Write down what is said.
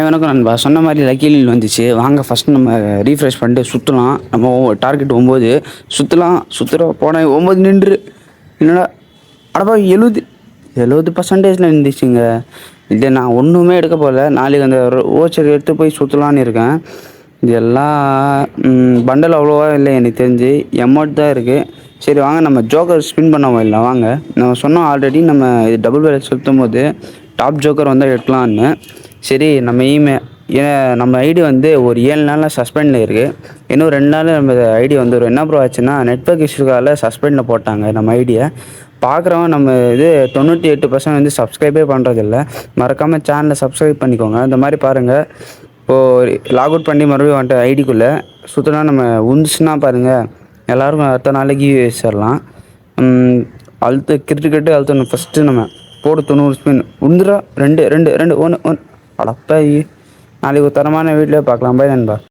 வணக்கம் நண்பா. சொன்ன மாதிரி லக்கீலில் வந்துச்சு. வாங்க ஃபஸ்ட் நம்ம ரீஃப்ரெஷ் பண்ணிட்டு சுற்றலாம். நம்ம டார்கெட் 9 சுற்றலாம். சுற்றுறோம் போனால் 9 நின்று என்னடா அடப்பா 70% இருந்துச்சுங்க. இல்லை நான் ஒன்றுமே எடுக்க போகல. நாளைக்கு அந்த ஓச்சர் எடுத்து போய் சுற்றலான்னு இருக்கேன். இது எல்லாம் பண்டல் அவ்வளோவா இல்லை எனக்கு தெரிஞ்சு. எமௌண்ட் தான் இருக்குது. சரி வாங்க நம்ம ஜோக்கர் ஸ்பின் பண்ண இல்லை வாங்க. நம்ம சொன்னோம் ஆல்ரெடி நம்ம இது டபுள் வேலை சுற்றும் போது டாப் ஜோக்கர் வந்தால் எடுக்கலான்னு. சரி நம்ம ஏன் நம்ம ஐடி வந்து ஒரு 7 நாளில் சஸ்பெண்டில் இருக்குது. இன்னும் 2 நாள் நம்ம ஐடி வந்துடும். என்ன ப்ரோ ஆச்சுன்னா நெட்வொர்க் இஷ்யூக்கால சஸ்பெண்டில் போட்டாங்க நம்ம ஐடியை. பார்க்குறவங்க நம்ம இது 98% வந்து சப்ஸ்கிரைபே பண்ணுறதில்ல. மறக்காமல் சேனலை சப்ஸ்கிரைப் பண்ணிக்கோங்க. இந்த மாதிரி பாருங்கள். இப்போது லாக் அவுட் பண்ணி மறுபடியும் வந்துட்டு ஐடிக்குள்ளே சுற்றினா நம்ம உந்துச்சுன்னா பாருங்கள் எல்லோருக்கும் அடுத்த நாளைக்கு வச்சிடலாம். கிரிக்கெட்டு அழுத்தணும். ஃபஸ்ட்டு நம்ம போடு 90 ஸ்பின் உந்துரா 2 2 2 1 1 அடப்பாயி. நாளைக்கு ஒரு தரமான வீட்டிலே பார்க்கலாம். பாய் நண்பா.